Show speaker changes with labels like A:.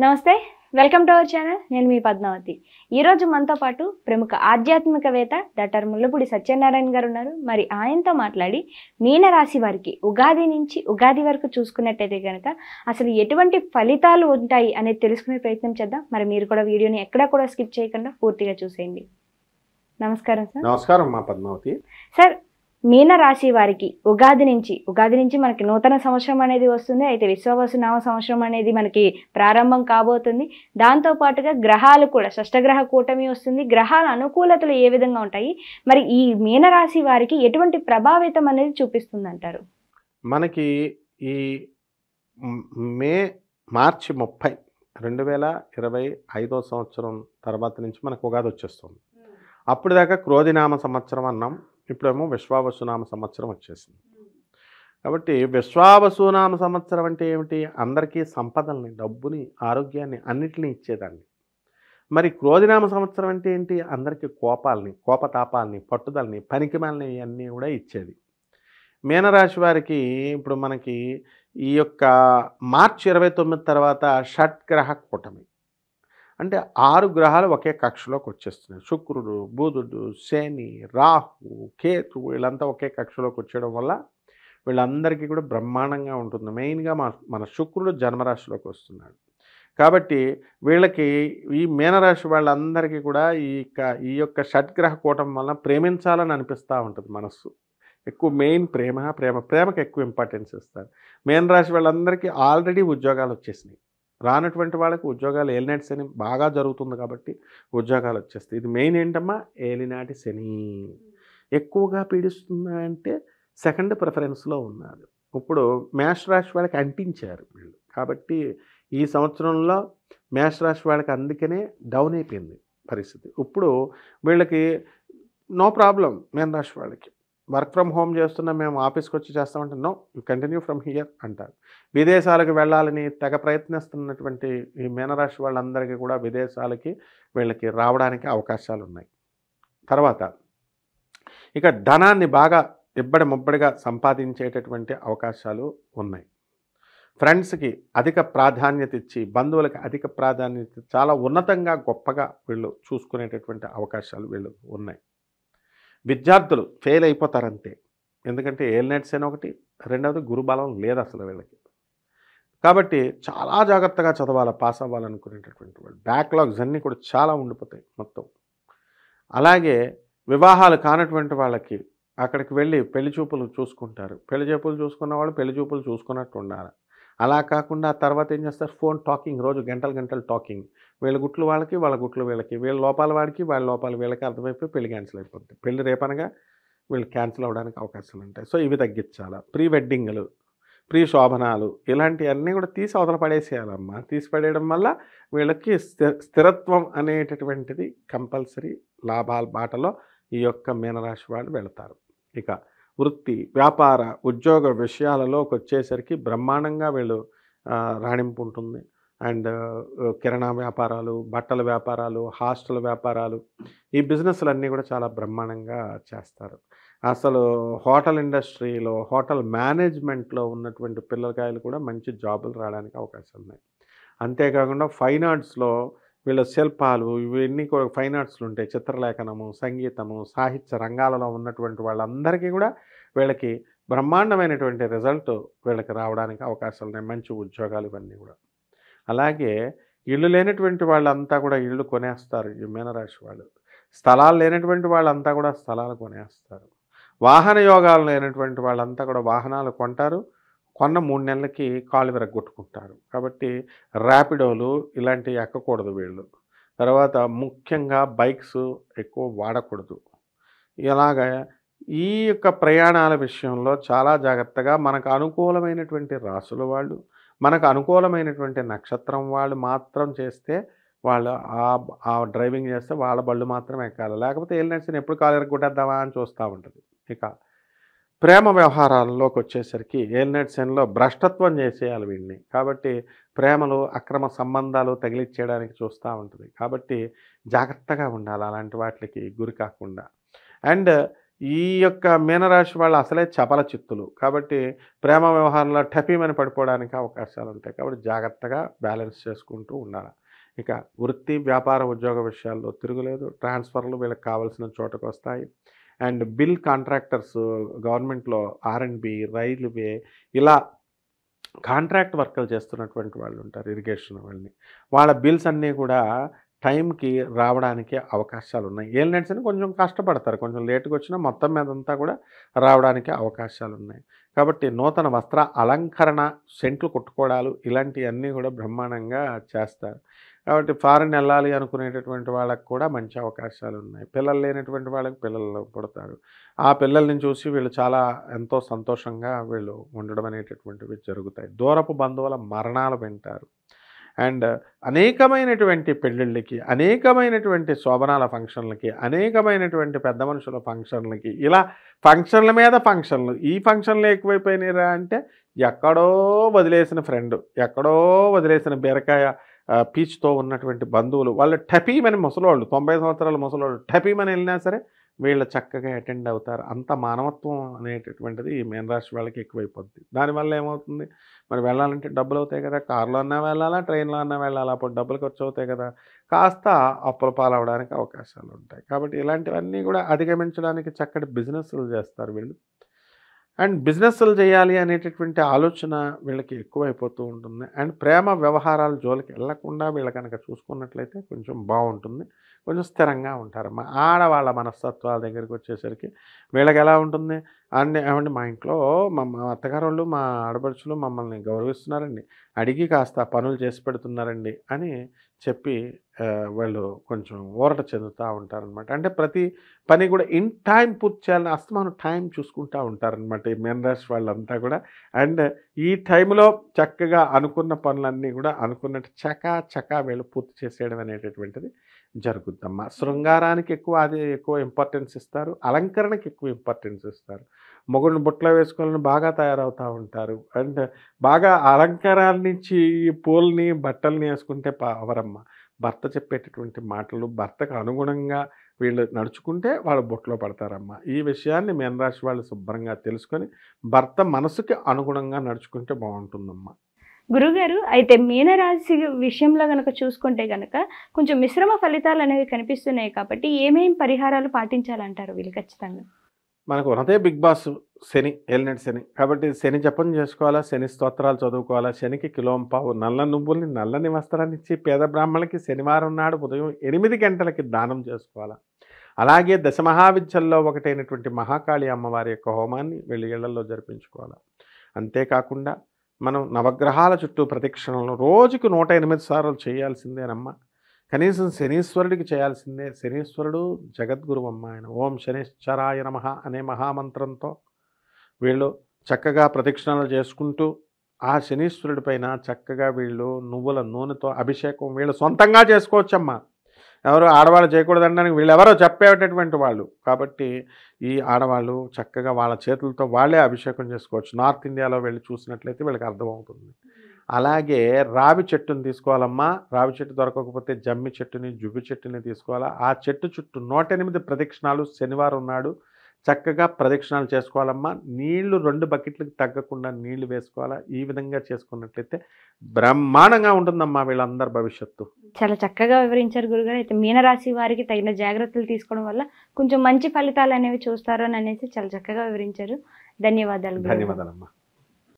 A: నమస్తే, welcome to our channel. నేను మీ పద్మావతి. ఈరోజు మనతో పాటు ప్రముఖ ఆధ్యాత్మికవేత్త డాక్టర్ ముల్లపూడి సత్యనారాయణ గారు ఉన్నారు. మరి ఆయనతో మాట్లాడి మీనరాశి వారికి ఉగాది నుంచి ఉగాది వరకు చూసుకున్నట్టయితే కనుక అసలు ఎటువంటి ఫలితాలు ఉంటాయి అనేది తెలుసుకునే ప్రయత్నం చేద్దాం. మరి మీరు కూడా వీడియోని ఎక్కడా కూడా స్కిప్ చేయకుండా పూర్తిగా చూసేయండి. నమస్కారం సార్.
B: నమస్కారం మా పద్మావతి.
A: సార్, మీనరాశి వారికి ఉగాది నుంచి మనకి నూతన సంవత్సరం అనేది వస్తుంది. అయితే విశ్వావసు నామ సంవత్సరం అనేది మనకి ప్రారంభం కాబోతుంది. దాంతోపాటుగా గ్రహాలు కూడా షష్టగ్రహ కూటమి వస్తుంది. గ్రహాల అనుకూలతలు ఏ విధంగా ఉంటాయి, మరి ఈ మీనరాశి వారికి ఎటువంటి ప్రభావితం అనేది చూపిస్తుంది అంటారు?
B: మనకి ఈ మార్చి 30, 2025 సంవత్సరం తర్వాత నుంచి మనకు ఉగాది వచ్చేస్తుంది. అప్పుడు దాకా క్రోధినామ సంవత్సరం అన్నాం, ఇప్పుడేమో విశ్వావసునామ సంవత్సరం వచ్చేసింది. కాబట్టి విశ్వావసునామ సంవత్సరం అంటే ఏమిటి? అందరికీ సంపదల్ని, డబ్బుని, ఆరోగ్యాన్ని అన్నిటినీ ఇచ్చేదాన్ని. మరి క్రోధినామ సంవత్సరం అంటే ఏంటి? అందరికీ కోపాలని, కోపతాపాలని, పట్టుదలని, పనికిమాలని అన్నీ కూడా ఇచ్చేది. మీనరాశి వారికి ఇప్పుడు మనకి ఈ యొక్క మార్చి 29 తర్వాత షట్గ్రహ కూటమి అంటే 6 గ్రహాలు ఒకే కక్షలోకి వచ్చేస్తున్నాయి. శుక్రుడు, బుధుడు, శని, రాహు, కేతు వీళ్ళంతా ఒకే కక్షలోకి వచ్చేయడం వల్ల వీళ్ళందరికీ కూడా బ్రహ్మాండంగా ఉంటుంది. మెయిన్గా మన శుక్రుడు జన్మరాశిలోకి వస్తున్నాడు. కాబట్టి వీళ్ళకి ఈ మీనరాశి వాళ్ళందరికీ కూడా ఈ యొక్క షట్గ్రహ కూటమి వల్ల ప్రేమించాలని అనిపిస్తూ ఉంటుంది మనస్సు. ఎక్కువ మెయిన్ ప్రేమకి ఎక్కువ ఇంపార్టెన్స్ ఇస్తారు. మీనరాశి వాళ్ళందరికీ ఆల్రెడీ ఉద్యోగాలు వచ్చేసినాయి. రానటువంటి వాళ్ళకి ఉద్యోగాలు ఏలినాటి శని బాగా జరుగుతుంది కాబట్టి ఉద్యోగాలు వచ్చేస్తాయి. ఇది మెయిన్ ఏంటమ్మా? ఏలినాటి శని ఎక్కువగా పీడిస్తుందా అంటే సెకండ్ ప్రిఫరెన్స్లో ఉన్నారు. ఇప్పుడు మేషరాశి వాళ్ళకి అంటించారు వీళ్ళు. కాబట్టి ఈ సంవత్సరంలో మేషరాశి వాళ్ళకి అందుకనే డౌన్ అయిపోయింది పరిస్థితి. ఇప్పుడు వీళ్ళకి నో ప్రాబ్లం. మీనరాశి వాళ్ళకి వర్క్ ఫ్రమ్ హోమ్ చేస్తున్నా, మేము ఆఫీస్కి వచ్చి చేస్తామంటే no, you continue from here అంటారు. విదేశాలకు వెళ్ళాలని తెగ ప్రయత్నిస్తున్నటువంటి ఈ మీనరాశి వాళ్ళందరికీ కూడా విదేశాలకి వీళ్ళకి రావడానికి అవకాశాలు ఉన్నాయి. తర్వాత ఇక ధనాన్ని బాగా ఇబ్బడి ముబ్బడిగా సంపాదించేటటువంటి అవకాశాలు ఉన్నాయి. ఫ్రెండ్స్కి అధిక ప్రాధాన్యత ఇచ్చి, బంధువులకి అధిక ప్రాధాన్యత ఇచ్చి చాలా ఉన్నతంగా గొప్పగా వీళ్ళు చూసుకునేటటువంటి అవకాశాలు వీళ్ళు ఉన్నాయి. విద్యార్థులు ఫెయిల్ అయిపోతారంతే. ఎందుకంటే ఏలినాటి శని ఒకటి, రెండవది గురుబలం లేదు అసలు వీళ్ళకి. కాబట్టి చాలా జాగ్రత్తగా చదవాలి, పాస్ అవ్వాలనుకునేటటువంటి వాళ్ళు. బ్యాక్లాగ్స్ అన్నీ కూడా చాలా ఉండిపోతాయి మొత్తం. అలాగే వివాహాలు కానటువంటి వాళ్ళకి అక్కడికి వెళ్ళి పెళ్లి చూపులు చూసుకుంటారు. పెళ్లి చూపులు చూసుకున్న వాళ్ళు పెళ్లి చూపులు చూసుకున్నట్టు ఉండాలి. అలా కాకుండా తర్వాత ఏం చేస్తారు? ఫోన్ టాకింగ్, రోజు గంటలు టాకింగ్. వీళ్ళ గుట్లు వాళ్ళకి, వాళ్ళ గుట్లు వీళ్ళకి, వీళ్ళ లోపాల వాడికి, వాళ్ళ లోపాలు వీళ్ళకి అర్థమైపోయి పెళ్లి క్యాన్సిల్ అయిపోతుంది. పెళ్లి రేపనగా వీళ్ళు క్యాన్సిల్ అవ్వడానికి అవకాశాలు ఉంటాయి. సో ఇవి తగ్గించాలి. ప్రీ వెడ్డింగ్లు, ప్రీ శోభనాలు ఇలాంటివన్నీ కూడా తీసి అవతల పడేసేయాలమ్మా. తీసి పడేయడం వల్ల వీళ్ళకి స్థిరత్వం అనేటటువంటిది కంపల్సరీ లాభాల బాటలో ఈ యొక్క మీనరాశి వాళ్ళు వెళతారు. ఇక వృత్తి, వ్యాపార, ఉద్యోగ విషయాలలోకి వచ్చేసరికి బ్రహ్మాండంగా వీళ్ళు రాణింపు ఉంటుంది. అండ్ కిరాణా వ్యాపారాలు, బట్టల వ్యాపారాలు, హాస్టల్ వ్యాపారాలు, ఈ బిజినెస్లన్నీ కూడా చాలా బ్రహ్మాండంగా చేస్తారు. అసలు హోటల్ ఇండస్ట్రీలో, హోటల్ మేనేజ్మెంట్లో ఉన్నటువంటి పిల్లకాయలు కూడా మంచి జాబులు రావడానికి అవకాశాలు ఉన్నాయి. అంతేకాకుండా ఫైన్ ఆర్ట్స్లో వీళ్ళ శిల్పాలు ఇవన్నీ కూడా ఫైన్ ఆర్ట్స్లు ఉంటాయి. చిత్రలేఖనము, సంగీతము, సాహిత్య రంగాలలో ఉన్నటువంటి వాళ్ళందరికీ కూడా వీళ్ళకి బ్రహ్మాండమైనటువంటి రిజల్ట్ వీళ్ళకి రావడానికి అవకాశాలు ఉన్నాయి. మంచి ఉద్యోగాలు ఇవన్నీ కూడా. అలాగే ఇళ్ళు లేనటువంటి వాళ్ళంతా కూడా ఇళ్ళు కొనేస్తారు ఈ మీనరాశి వాళ్ళు. స్థలాలు లేనటువంటి వాళ్ళంతా కూడా స్థలాలు కొనేస్తారు. వాహన యోగాలు లేనటువంటి వాళ్ళంతా కూడా వాహనాలు కొంటారు. కొన్న 3 నెలలకి కాళ్ళు విరగొట్టుకుంటారు. కాబట్టి ర్యాపిడోలు ఇలాంటివి ఎక్కకూడదు వీళ్ళు. తర్వాత ముఖ్యంగా బైక్స్ ఎక్కువ వాడకూడదు. ఇలాగ ఈ యొక్క ప్రయాణాల విషయంలో చాలా జాగ్రత్తగా మనకు అనుకూలమైనటువంటి రాసుల వాళ్ళు, మనకు అనుకూలమైనటువంటి నక్షత్రం వాళ్ళు మాత్రం చేస్తే వాళ్ళు ఆ డ్రైవింగ్ చేస్తే వాళ్ళ బళ్ళు మాత్రం ఎక్కాలి. లేకపోతే ఏలినాటి శని ఎప్పుడు కాలు విరగొట్టేద్దామా అని చూస్తూ ఉంటుంది. ఇక ప్రేమ వ్యవహారాల్లోకి వచ్చేసరికి ఏలినాటి శనిలో భ్రష్టత్వం చేసేయాలి వీడిని. కాబట్టి ప్రేమలు, అక్రమ సంబంధాలు తగిలిచ్చేయడానికి చూస్తూ ఉంటుంది. కాబట్టి జాగ్రత్తగా ఉండాలి అలాంటి వాటికి గురి కాకుండా. అండ్ ఈ యొక్క మీనరాశి వాళ్ళు అసలే చపల చిత్తులు కాబట్టి ప్రేమ వ్యవహారంలో టపీమని పడిపోవడానికి అవకాశాలు ఉంటాయి. కాబట్టి జాగ్రత్తగా బ్యాలెన్స్ చేసుకుంటూ ఉండాలి. ఇక వృత్తి వ్యాపార ఉద్యోగ విషయాల్లో తిరుగులేదు. ట్రాన్స్ఫర్లు వీళ్ళకి కావాల్సిన చోటకు వస్తాయి. అండ్ బిల్ కాంట్రాక్టర్స్ గవర్నమెంట్లో ఆర్ఎండ్బి, రైల్వే ఇలా కాంట్రాక్ట్ వర్కులు చేస్తున్నటువంటి వాళ్ళు ఉంటారు, ఇరిగేషన్ వాళ్ళని. వాళ్ళ బిల్స్ అన్నీ కూడా టైంకి రావడానికి అవకాశాలు ఉన్నాయి. ఏలినట్స్ అని కొంచెం కష్టపడతారు, కొంచెం లేటుగా వచ్చినా మొత్తం మీదంతా కూడా రావడానికి అవకాశాలు ఉన్నాయి. కాబట్టి నూతన వస్త్ర అలంకరణ, సెంట్లు కుట్టుకోవడాలు ఇలాంటివన్నీ కూడా బ్రహ్మాండంగా చేస్తారు. కాబట్టి ఫారెన్ వెళ్ళాలి అనుకునేటటువంటి వాళ్ళకు కూడా మంచి అవకాశాలు ఉన్నాయి. పిల్లలు లేనటువంటి వాళ్ళకి పిల్లలు పుడతారు. ఆ పిల్లల్ని చూసి వీళ్ళు చాలా ఎంతో సంతోషంగా వీళ్ళు ఉండడం అనేటటువంటివి జరుగుతాయి. దూరపు బంధువుల మరణాలు వింటారు. అండ్ అనేకమైనటువంటి పెళ్ళిళ్ళకి, అనేకమైనటువంటి శోభనాల ఫంక్షన్లకి, అనేకమైనటువంటి పెద్ద మనుషుల ఫంక్షన్లకి, ఇలా ఫంక్షన్ల మీద ఫంక్షన్లు. ఈ ఫంక్షన్లు ఎక్కువైపోయినారా అంటే ఎక్కడో వదిలేసిన ఫ్రెండ్, ఎక్కడో వదిలేసిన బీరకాయ పీచుతో ఉన్నటువంటి బంధువులు, వాళ్ళు టపీమని ముసలోళ్ళు, 90 సంవత్సరాల ముసలోళ్ళు టపీమని వెళ్ళినా సరే వీళ్ళు చక్కగా అటెండ్ అవుతారు. అంత మానవత్వం అనేటటువంటిది ఈ మీనరాశి వాళ్ళకి ఎక్కువైపోద్ది. దానివల్ల ఏమవుతుంది, మరి వెళ్ళాలంటే డబ్బులు అవుతాయి కదా, కారులో అన్నా వెళ్ళాలా, ట్రైన్లో అన్నా వెళ్ళాలా, అప్పుడు డబ్బులు ఖర్చు అవుతాయి కదా, కాస్త అప్పుల పాలవడానికి అవకాశాలు ఉంటాయి. కాబట్టి ఇలాంటివన్నీ కూడా అధిగమించడానికి చక్కటి బిజినెస్లు చేస్తారు వీళ్ళు. అండ్ బిజినెస్లు చేయాలి అనేటటువంటి ఆలోచన వీళ్ళకి ఎక్కువైపోతూ ఉంటుంది. అండ్ ప్రేమ వ్యవహారాల జోలికి వెళ్ళకుండా వీళ్ళు కనుక చూసుకున్నట్లయితే కొంచెం బాగుంటుంది, కొంచెం స్థిరంగా ఉంటారమ్మా. ఆడవాళ్ళ మనస్తత్వాల దగ్గరికి వచ్చేసరికి వీళ్ళకి ఎలా ఉంటుంది అంటే, ఏమంటే మా ఇంట్లో మా అత్తగారు వాళ్ళు, మా ఆడపడుచులు మమ్మల్ని గౌరవిస్తున్నారండి, అడిగి కాస్త పనులు చేసి పెడుతున్నారండి అని చెప్పి వాళ్ళు కొంచెం ఊరట చెందుతూ ఉంటారనమాట. అంటే ప్రతి పని కూడా ఇన్ టైం పూర్తి చేయాలని అస్తమానం టైం చూసుకుంటూ ఉంటారనమాట ఈ మీనరాశి వాళ్ళంతా కూడా. అండ్ ఈ టైంలో చక్కగా అనుకున్న పనులన్నీ కూడా అనుకున్నట్టు చకా వీళ్ళు పూర్తి చేసేయడం అనేటటువంటిది జరుగుద్దమ్మా. శృంగారానికి ఎక్కువ ఇంపార్టెన్స్ ఇస్తారు, అలంకరణకి ఎక్కువ ఇంపార్టెన్స్ ఇస్తారు. మొగుడిని బుట్టలో వేసుకోవాలని బాగా తయారవుతూ ఉంటారు. అండ్ బాగా అలంకారాల నుంచి పూలని బట్టల్ని వేసుకుంటే పవరమ్మ. భర్త చెప్పేటటువంటి మాటలు, భర్తకు అనుగుణంగా వీళ్ళు నడుచుకుంటే వాళ్ళు బుట్టలో పడతారమ్మా. ఈ విషయాన్ని మీనరాశి వాళ్ళు శుభ్రంగా తెలుసుకొని భర్త మనసుకి అనుగుణంగా నడుచుకుంటే బాగుంటుందమ్మా.
A: గురుగారు, అయితే మీనరాశి విషయంలో కనుక చూసుకుంటే కనుక కొంచెం మిశ్రమ ఫలితాలు అనేవి కనిపిస్తున్నాయి కాబట్టి ఏమేం పరిహారాలు పాటించాలంటారు వీళ్ళు ఖచ్చితంగా?
B: మనకు ఉన్నదే బిగ్ బాస్ శని, ఏలినటి శని. కాబట్టి శని జపం చేసుకోవాలా, శని స్తోత్రాలు చదువుకోవాలా, శనికి కిలోంపావు నల్ల నువ్వుల్ని, నల్లని వస్త్రాన్ని ఇచ్చి పేద బ్రాహ్మణులకి శనివారం నాడు ఉదయం 8 గంటలకి దానం చేసుకోవాలా. అలాగే దశమహావిద్యల్లో ఒకటైనటువంటి మహాకాళి అమ్మవారి యొక్క హోమాన్ని వీళ్ళ ఇళ్లలో జరిపించుకోవాలి. అంతేకాకుండా మనం నవగ్రహాల చుట్టూ ప్రదక్షిణలను రోజుకు 108 సార్లు చేయాల్సిందేనమ్మా. కనీసం శనీశ్వరుడికి చేయాల్సిందే. శనీశ్వరుడు జగద్గురు అమ్మ. ఆయన ఓం శనిశ్చరాయ నమః అనే మహామంత్రంతో వీళ్ళు చక్కగా ప్రదక్షిణలు చేసుకుంటూ ఆ శనీశ్వరుడి పైన చక్కగా వీళ్ళు నువ్వుల నూనెతో అభిషేకం వీళ్ళు సొంతంగా చేసుకోవచ్చమ్మా. ఎవరు ఆడవాళ్ళు చేయకూడదనడానికి వీళ్ళెవరో చెప్పేటటువంటి వాళ్ళు. కాబట్టి ఈ ఆడవాళ్ళు చక్కగా వాళ్ళ చేతులతో వాళ్ళే అభిషేకం చేసుకోవచ్చు. నార్త్ ఇండియాలో వెళ్ళి చూసినట్లయితే వీళ్ళకి అర్థమవుతుంది. అలాగే రావి చెట్టుని తీసుకోవాలమ్మా. రావి చెట్టు దొరకకపోతే జమ్మి చెట్టుని, జువ్వి చెట్టుని తీసుకోవాలా. ఆ చెట్టు చుట్టూ 108 ప్రదక్షిణాలు శనివారం నాడు చక్కగా ప్రదక్షిణాలు చేసుకోవాలమ్మా. నీళ్లు 2 బకెట్లకు తగ్గకుండా నీళ్లు వేసుకోవాలా. ఈ విధంగా చేసుకున్నట్లయితే బ్రహ్మాండంగా ఉంటుందమ్మా వీళ్ళందరి భవిష్యత్తు.
A: చాలా చక్కగా వివరించారు గురుగారు. అయితే మీనరాశి వారికి తగిన జాగ్రత్తలు తీసుకోవడం వల్ల కొంచెం మంచి ఫలితాలు అనేవి చూస్తారు అని అనేసి చాలా చక్కగా వివరించారు. ధన్యవాదాలు.
B: ధన్యవాదాలమ్మా.